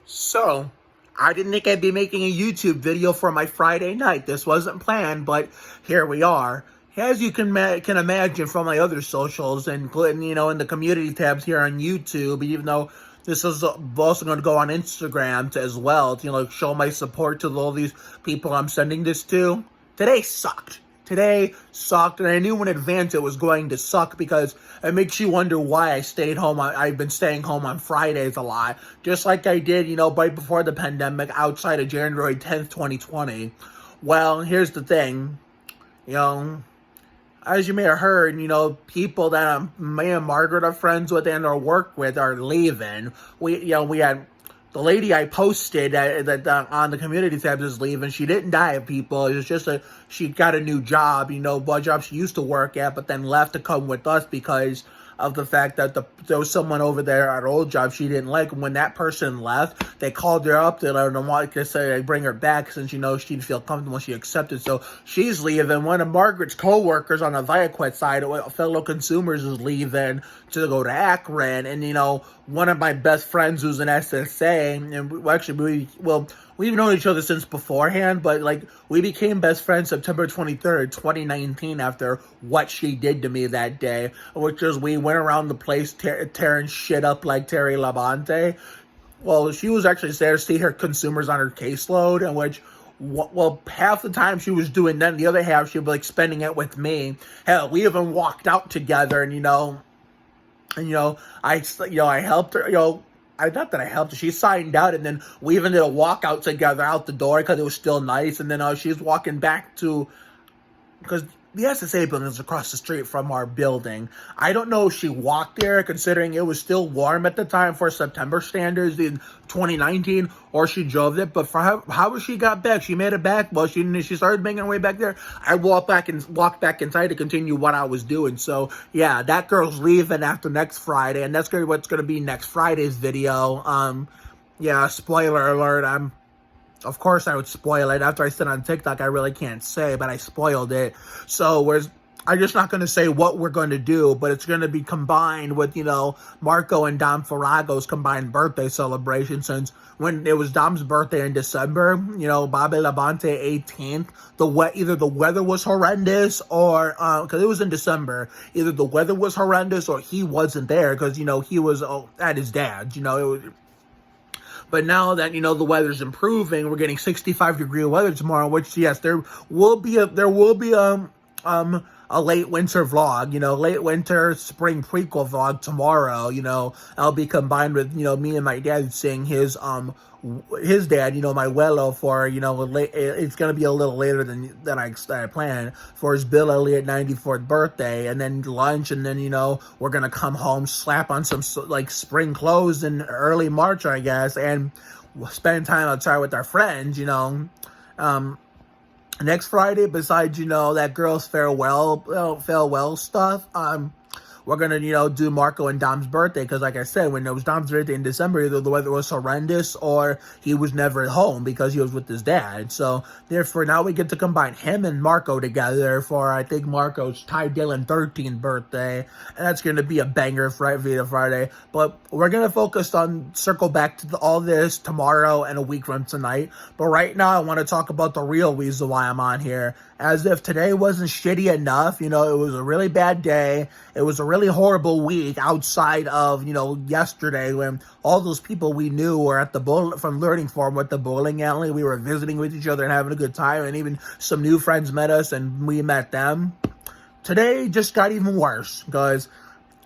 So, I didn't think I'd be making a YouTube video for my Friday night. This wasn't planned, but here we are. As you can imagine from my other socials, including, in the community tabs here on YouTube, even though this is also going to go on Instagram as well, to, show my support to all these people I'm sending this to. Today sucked. Today sucked, and I knew in advance it was going to suck because it makes you wonder why I stayed home. I've been staying home on Fridays a lot, just like I did, right before the pandemic, outside of January 10th, 2020. Well, here's the thing, you know, as you may have heard, people that me and Margaret are friends with and or work with are leaving. We had the lady I posted that on the community tabs is leaving. She didn't die of people. It was just she got a new job, what job she used to work at, but then left to come with us because of the fact that there was someone over there at her old job she didn't like. And when that person left, they called her up to let her want to say bring her back since she didn't feel comfortable. She accepted, so she's leaving. One of Margaret's co-workers on the Viaquet side, fellow consumers, is leaving to go to Akron, and one of my best friends who's an SSA, and we've known each other since beforehand, but we became best friends September 23rd, 2019, after what she did to me that day, which was we went around the place tearing shit up like Terry Labonte. Well, she was actually there to see her consumers on her caseload, in which, half the time she was doing that, and the other half she'd be spending it with me. Hell, we even walked out together, and I helped her, not that I helped her, she signed out, and then we even did a walkout together out the door because it was still nice, and then she's walking back because the SSA building is across the street from our building. I don't know if she walked there, considering it was still warm at the time for September standards in 2019, or she drove it. But for how she got back, she made it back. Well, she started making her way back there. I walked back inside to continue what I was doing. So yeah, that girl's leaving after next Friday, and that's what's gonna be next Friday's video. Yeah, spoiler alert. Of course I would spoil it. After I said on TikTok, I really can't say, but I spoiled it. So I'm just not going to say what we're going to do, but it's going to be combined with, Marco and Dom Farago's combined birthday celebration, since when it was Dom's birthday in December, Bobby Labonte 18th, either the weather was horrendous or, because it was in December, either the weather was horrendous or he wasn't there because, he was at his dad's, But now that, the weather's improving, we're getting 65-degree weather tomorrow, which, yes, there will be a late winter vlog, late winter spring prequel vlog tomorrow. I'll be combined with, me and my dad seeing his dad, my abuelo, for, it's going to be a little later than I planned, for his Bill Elliott 94th birthday, and then lunch, and then, we're going to come home, slap on some, spring clothes in early March, I guess, and spend time outside with our friends, next Friday, besides, that girl's farewell stuff, we're going to, do Marco and Dom's birthday, because like I said, when it was Dom's birthday in December, either the weather was horrendous or he was never at home because he was with his dad. So, therefore, now we get to combine him and Marco together for, I think, Marco's Ty Dillon 13th birthday, and that's going to be a banger video Friday. But we're going to circle back to all this tomorrow and a week from tonight. But right now, I want to talk about the real reason why I'm on here. As if today wasn't shitty enough, it was a really bad day. It was a really horrible week outside of, yesterday, when all those people we knew were at from Learning Forum at the bowling alley. We were visiting with each other and having a good time, and even some new friends met us and we met them. Today just got even worse, because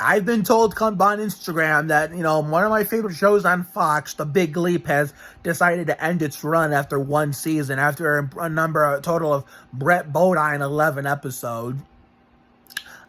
I've been told on Instagram that, one of my favorite shows on Fox, The Big Leap, has decided to end its run after one season, after a total of Brett Bodine 11 episodes.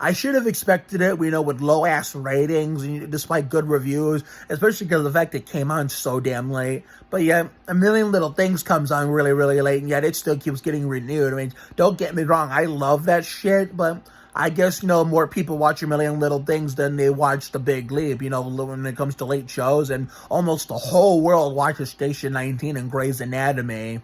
I should have expected it, with low-ass ratings, despite good reviews, especially because of the fact it came on so damn late. But yet, A Million Little Things comes on really, really late, and yet it still keeps getting renewed. I mean, don't get me wrong, I love that shit, but I guess, more people watch A Million Little Things than they watch The Big Leap, when it comes to late shows, and almost the whole world watches Station 19 and Grey's Anatomy.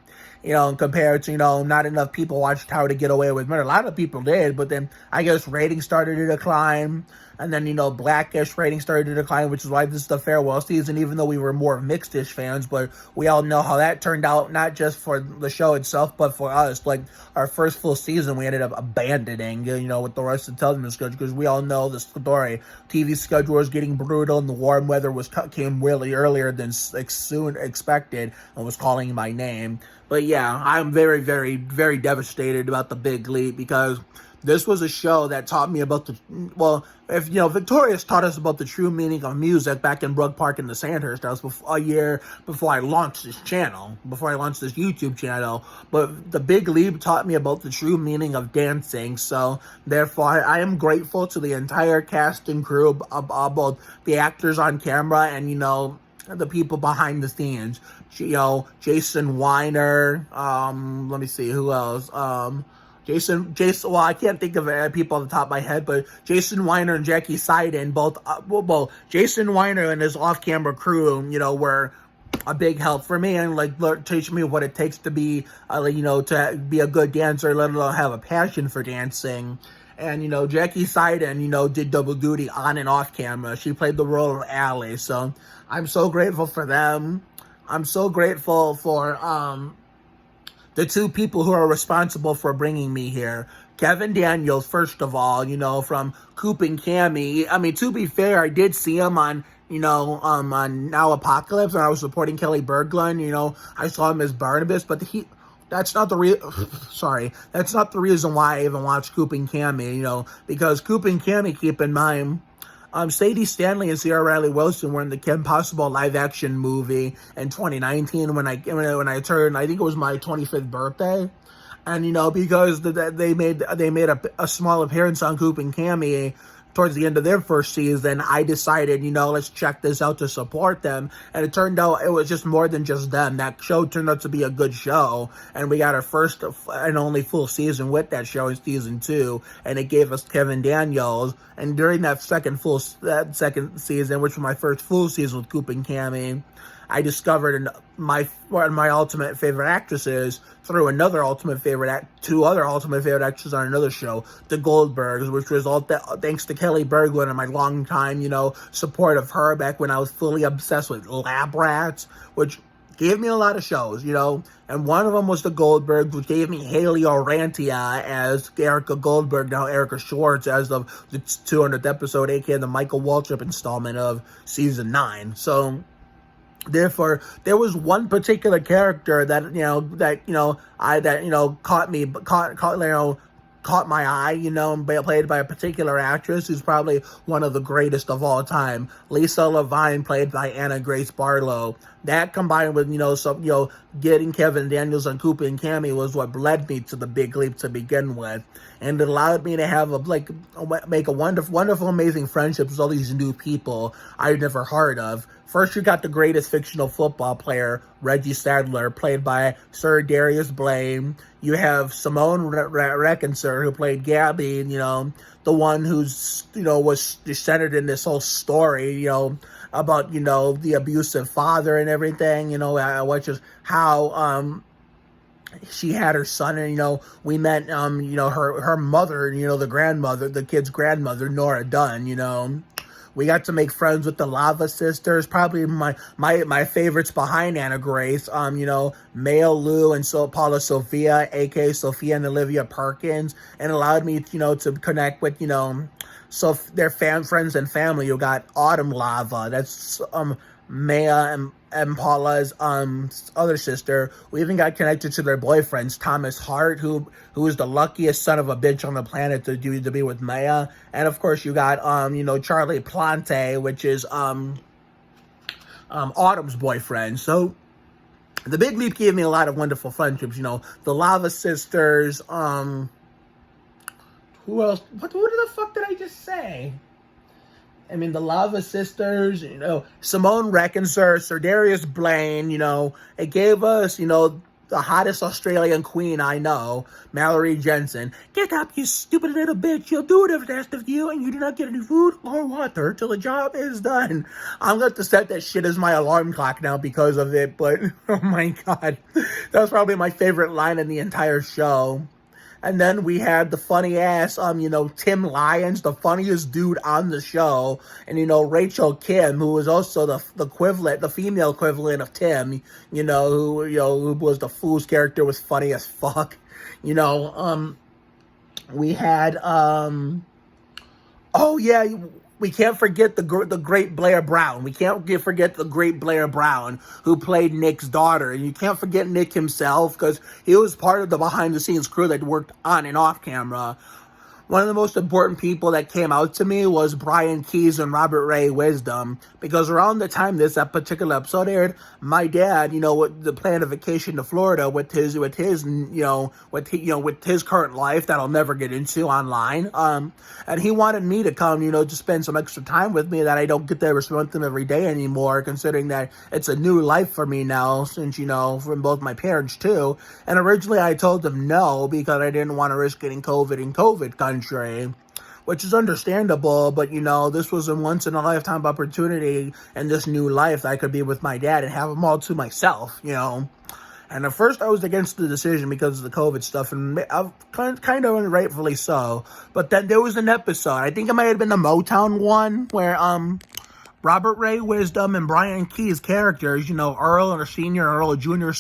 compared to, not enough people watched How to Get Away with Murder. A lot of people did, but then I guess ratings started to decline. And then, Blackish ratings started to decline, which is why this is the farewell season, even though we were more Mixed-ish fans. But we all know how that turned out, not just for the show itself, but for us. Like, our first full season, we ended up abandoning, with the rest of the television schedule, because we all know the story. TV schedule was getting brutal, and the warm weather came really earlier than soon expected, and was calling my name. But yeah, I'm very, very, very devastated about The Big Leap, because this was a show that taught me about Victorious taught us about the true meaning of music back in Brook Park in the Sandhurst House a year before I launched this YouTube channel. But The Big Leap taught me about the true meaning of dancing. So therefore, I am grateful to the entire cast and crew, both the actors on camera and, the people behind the scenes. Jason Weiner, let me see, who else? Jason, well, I can't think of people on the top of my head, but Jason Weiner and Jackie Seiden, both Jason Weiner and his off-camera crew, were a big help for me and teach me what it takes to be, to be a good dancer, let alone have a passion for dancing. And, Jackie Seiden, did double duty on and off camera. She played the role of Allie, so I'm so grateful for them. I'm so grateful for, the two people who are responsible for bringing me here. Kevin Daniels, first of all, from Coop and Cami. I mean, to be fair, I did see him on, on Now Apocalypse, and I was supporting Kelly Berglund. I saw him as Barnabas, but that's not the that's not the reason why I even watched Coop and Cami, because Coop and Cami, keep in mind, Sadie Stanley and Sierra Riley Wilson were in the Kim Possible live-action movie in 2019 when I turned, I think it was my 25th birthday. And, because they made a small appearance on Coop and Cami towards the end of their first season, I decided, let's check this out to support them. And it turned out it was just more than just them. That show turned out to be a good show. And we got our first and only full season with that show in season 2. And it gave us Kevin Daniels. And during that second season, which was my first full season with Coop and Cami, I discovered one of my ultimate favorite actresses through two other ultimate favorite actresses on another show, The Goldbergs, which was all thanks to Kelly Berglund and my long time, support of her back when I was fully obsessed with Lab Rats, which gave me a lot of shows, and one of them was The Goldbergs, which gave me Haley Orantia as Erica Goldberg, now Erica Schwartz, as of the 200th episode, aka the Michael Waltrip installment of season 9. So therefore, there was one particular character that caught my eye, and played by a particular actress who's probably one of the greatest of all time. Lisa Levine, played by Anna Grace Barlow. That combined with, getting Kevin Daniels on Coop and Cami was what led me to The Big Leap to begin with. And it allowed me to have make a wonderful, amazing friendships with all these new people I'd never heard of. First, you got the greatest fictional football player, Reggie Sadler, played by Sir Darius Blaine. You have Simone Reckenser, who played Gabby, the one who's, was centered in this whole story, about, the abusive father and everything, which is how, she had her son, and, we met, her mother, the kid's grandmother, Nora Dunn, We got to make friends with the Lava Sisters, probably my favorites behind Anna Grace, Maya Lou and Paula Sophia, aka Sophia and Olivia Perkins, and allowed me, to connect with, so their friends and family. You got Autumn Lava, that's Maya and Paula's other sister. We even got connected to their boyfriends, Thomas Hart, who is the luckiest son of a bitch on the planet to be with Maya, and of course you got Charlie Plante, which is Autumn's boyfriend. So The Big Leap gave me a lot of wonderful friendships. The Lava Sisters. Who else? What the fuck did I just say? I mean, the Lava Sisters, Simone Reckenser, Sir Darius Blaine, it gave us, the hottest Australian queen I know, Mallory Jensen. Get up, you stupid little bitch. You'll do whatever's asked of you, and you do not get any food or water till the job is done. I'm going to set that shit as my alarm clock now because of it, but oh my god. That was probably my favorite line in the entire show. And then we had the funny ass, Tim Lyons, the funniest dude on the show. And, Rachel Kim, who was also the female equivalent of Tim, who was the fool's character, was funny as fuck. We had, we can't forget the great Blair Brown. We can't forget the great Blair Brown, who played Nick's daughter. And you can't forget Nick himself, because he was part of the behind-the-scenes crew that worked on and off camera. One of the most important people that came out to me was Brian Keys and Robert Ray Wisdom, because around the time that particular episode aired, my dad, planned a vacation to Florida with his current life that I'll never get into online. And he wanted me to come, to spend some extra time with me that I don't get to spend with him every day anymore, considering that it's a new life for me now, since, from both my parents too. And originally I told him no, because I didn't want to risk getting COVID in COVID country, which is understandable, but this was a once in a lifetime opportunity in this new life that I could be with my dad and have him all to myself, And at first I was against the decision because of the COVID stuff, and kind of rightfully so. But then there was an episode, I think it might have been the Motown one, where Robert Ray Wisdom and Brian Keys characters, Earl and a senior, Earl a junior,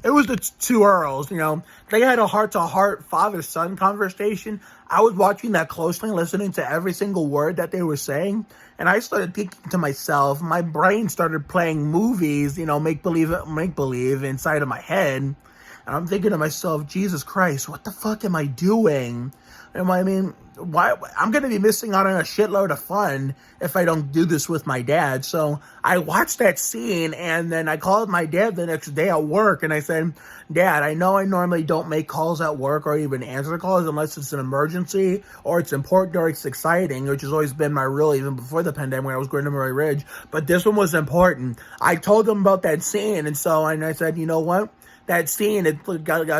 it was the two Earls, they had a heart-to-heart father-son conversation. I was watching that closely, listening to every single word that they were saying, and I started thinking to myself, my brain started playing movies, make-believe inside of my head, and I'm thinking to myself, Jesus Christ, what the fuck am I doing? And why I'm going to be missing out on a shitload of fun if I don't do this with my dad. So I watched that scene, and then I called my dad the next day at work, and I said, Dad, I know I normally don't make calls at work or even answer calls unless it's an emergency or it's important or it's exciting, which has always been my rule even before the pandemic when I was going to Murray Ridge. But this one was important. I told him about that scene, and I said, you know what? That scene, it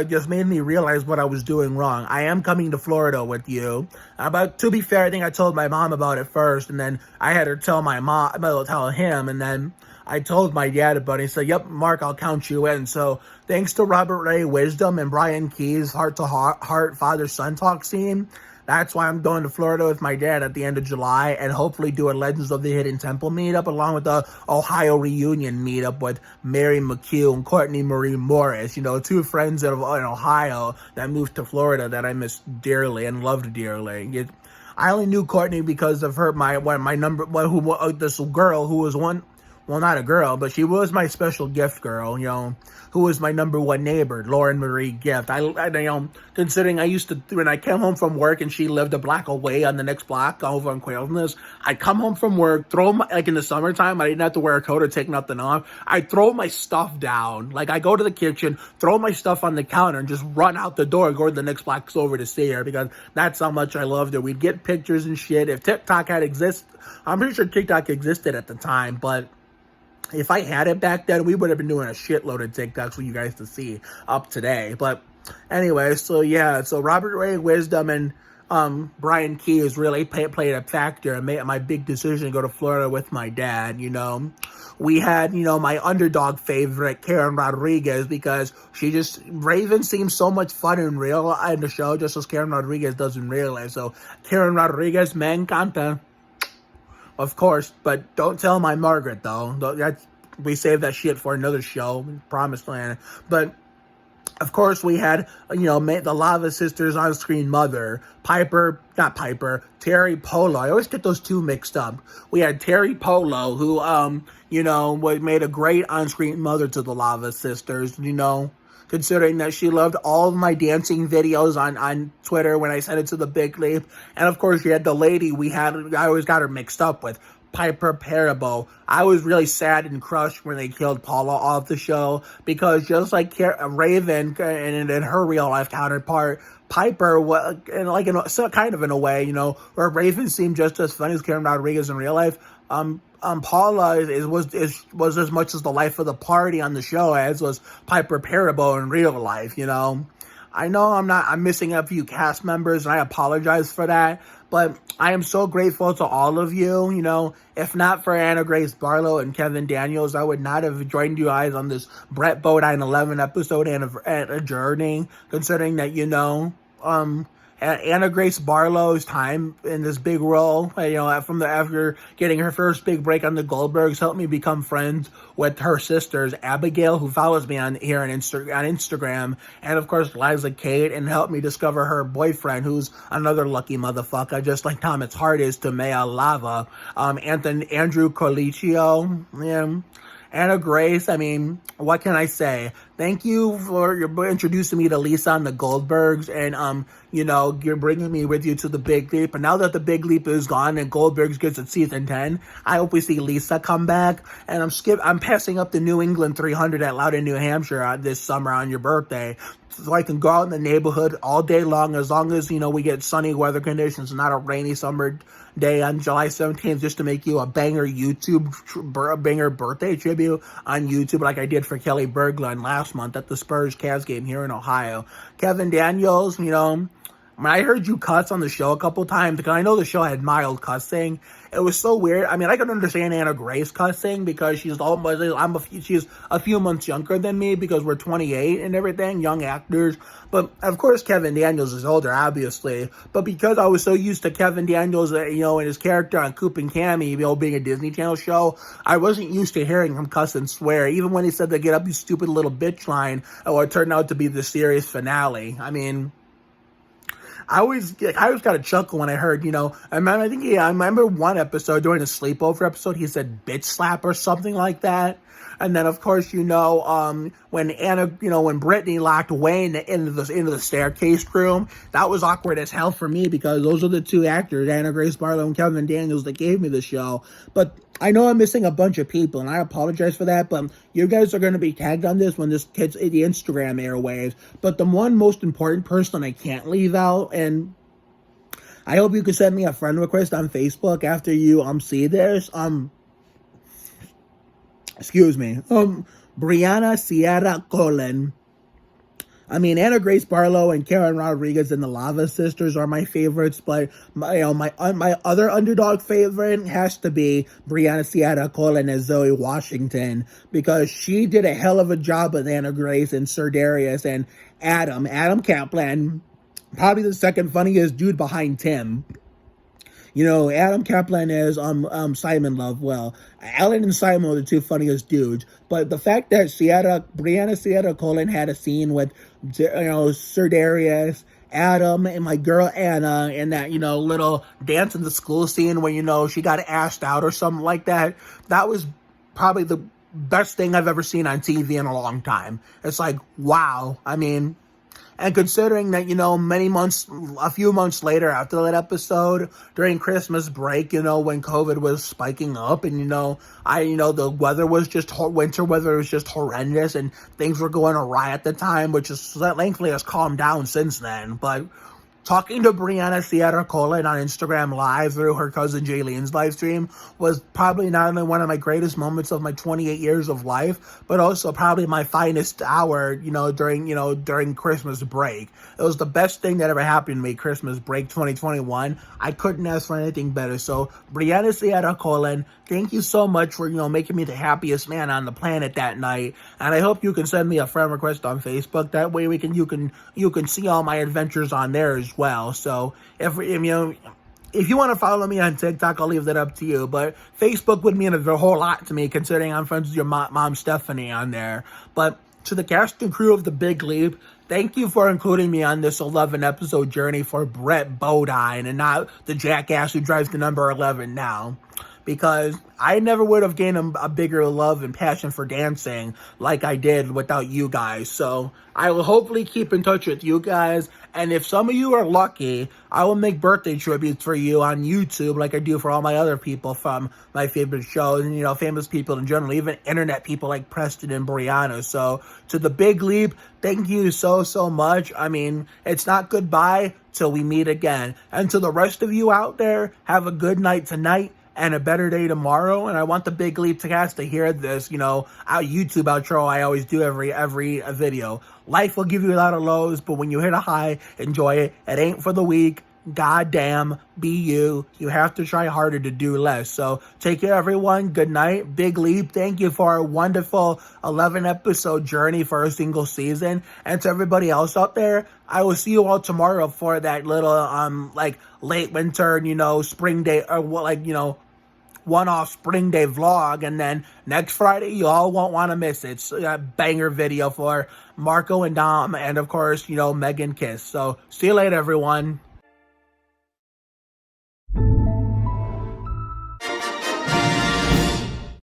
just made me realize what I was doing wrong. I am coming to Florida with you. But to be fair, I think I told my mom about it first, and then I had to tell tell him, and then I told my dad about it. He said, yep, Mark, I'll count you in. So thanks to Robert Ray Wisdom and Brian Keys' heart-to-heart father-son talk scene, that's why I'm going to Florida with my dad at the end of July, and hopefully do a Legends of the Hidden Temple meetup along with the Ohio reunion meetup with Mary McHugh and Courtney Marie Morris, two friends in Ohio that moved to Florida that I miss dearly and loved dearly. I only knew Courtney because of her, this girl who was not a girl, but she was my special gift girl, who was my number one neighbor, Lauren Marie Gift. Considering I used to, when I came home from work and she lived a block away on the next block over in Quailness, I'd come home from work, in the summertime, I didn't have to wear a coat or take nothing off. I'd throw my stuff down. I go to the kitchen, throw my stuff on the counter, and just run out the door, go to the next block over to see her, because that's how much I loved her. We'd get pictures and shit. If TikTok I'm pretty sure TikTok existed at the time, but if I had it back then, we would have been doing a shitload of TikToks for you guys to see up today. But anyway, so Robert Ray Wisdom and Brian Keys really played a factor and made my big decision to go to Florida with my dad, We had, my underdog favorite, Karen Rodriguez, because Raven seems so much fun in the show, just as Karen Rodriguez does in real life. So Karen Rodriguez, me encanta. Of course, but don't tell my Margaret, though. We saved that shit for another show, Promised Land. But, of course, we had, the Lava Sisters on-screen mother, Terry Polo. I always get those two mixed up. We had Terry Polo, who, made a great on-screen mother to the Lava Sisters, considering that she loved all of my dancing videos on Twitter when I sent it to the Big Leap. And of course, you had the lady I always got her mixed up with, Piper Perabo. I was really sad and crushed when they killed Paula off the show, because just like Raven and her real life counterpart, Piper, kind of in a way, where Raven seemed just as funny as Karen Rodriguez in real life, Paula was as much as the life of the party on the show as was Piper Perabo in real life, you know. I know I'm missing a few cast members, and I apologize for that, but I am so grateful to all of you, you know. If not for Anna Grace Barlow and Kevin Daniels, I would not have joined you guys on this Brett Bodine 11 episode and a journey, considering that, you know, Anna Grace Barlow's time in this big role, you know, after getting her first big break on the Goldbergs, helped me become friends with her sisters, Abigail, who follows me on Instagram, and of course Liza Kate, and helped me discover her boyfriend, who's another lucky motherfucker, just like Thomas Hart is to Maya Lava, Andrew Colicchio, yeah. Anna Grace, I mean, what can I say? Thank you for introducing me to Lisa and the Goldbergs, and, you know, you're bringing me with you to the Big Leap. And now that the Big Leap is gone and Goldbergs gets its season 10, I hope we see Lisa come back. And I'm passing up the New England 300 at Loudoun, New Hampshire this summer on your birthday, so I can go out in the neighborhood all day long, as you know, we get sunny weather conditions and not a rainy summer day on July 17th, just to make you a banger banger birthday tribute on YouTube, like I did for Kelly Berglund last month at the Spurs-Cavs game here in Ohio. Kevin Daniels, you know, when I heard you cuss on the show a couple times, because I know the show had mild cussing, it was so weird. I mean, I can understand Anna Grace cussing because she's a few months younger than me, because we're 28 and everything, young actors. But of course, Kevin Daniels is older, obviously. But because I was so used to Kevin Daniels, you know, and his character on Coop and Cammy, you know, being a Disney Channel show, I wasn't used to hearing him cuss and swear. Even when he said the "get up, you stupid little bitch" line, oh, it turned out to be the series finale. I mean, I always got a chuckle when I heard, you know, I remember one episode, during a sleepover episode, he said "bitch slap" or something like that. And then, of course, you know, when Brittany locked Wayne into the staircase room, that was awkward as hell for me, because those are the two actors, Anna Grace Barlow and Kevin Daniels, that gave me the show. But I know I'm missing a bunch of people, and I apologize for that, but you guys are going to be tagged on this when this hits the Instagram airwaves. But the one most important person I can't leave out, and I hope you can send me a friend request on Facebook after you see this, excuse me, Brianna Sierra Colon. I mean, Anna Grace Barlow and Karen Rodriguez and the Lava Sisters are my favorites, but my other underdog favorite has to be Brianna Sierra Colon as Zoe Washington, because she did a hell of a job with Anna Grace and Sir Darius and Adam Kaplan, probably the second funniest dude behind Tim. You know, Adam Kaplan is Simon Lovewell. Alan and Simon are the two funniest dudes. But the fact that Brianna Sierra Colon had a scene with, you know, Sir Darius, Adam, and my girl Anna, and that, you know, little dance in the school scene where, you know, she got asked out or something like that, that was probably the best thing I've ever seen on TV in a long time. It's like, wow. I mean, and considering that, you know, a few months later after that episode, during Christmas break, you know, when COVID was spiking up, and, you know, the weather was winter weather was just horrendous, and things were going awry at the time, which is thankfully has calmed down since then. But talking to Brianna Sierra Colon on Instagram Live through her cousin Jaylene's live stream was probably not only one of my greatest moments of my 28 years of life, but also probably my finest hour, during Christmas break. It was the best thing that ever happened to me, Christmas break 2021. I couldn't ask for anything better. So, Brianna Sierra Colon, thank you so much for, making me the happiest man on the planet that night. And I hope you can send me a friend request on Facebook. That way you can see all my adventures on there as well. So if you want to follow me on TikTok, I'll leave that up to you. But Facebook would mean a whole lot to me, considering I'm friends with your mom Stephanie on there. But to the cast and crew of The Big Leap, thank you for including me on this 11-episode journey for Brett Bodine and not the jackass who drives the number 11 now. Because I never would have gained a bigger love and passion for dancing like I did without you guys. So I will hopefully keep in touch with you guys. And if some of you are lucky, I will make birthday tributes for you on YouTube like I do for all my other people from my favorite shows and, famous people in general, even internet people like Preston and Brianna. So to The Big Leap, thank you so, so much. I mean, it's not goodbye till we meet again. And to the rest of you out there, have a good night tonight and a better day tomorrow. And I want the Big Leap cast to hear this, our YouTube outro I always do every video. Life will give you a lot of lows, but when you hit a high, enjoy it. It ain't for the weak. Goddamn, be you. You have to try harder to do less. So take care, everyone. Good night. Big Leap, thank you for a wonderful 11-episode journey for a single season. And to everybody else out there, I will see you all tomorrow for that little late winter, spring day, or one-off spring day vlog. And then next Friday, you all won't want to miss it. It's a banger video for Marco and Dom, and of course, Megan Kiss. So see you later, everyone.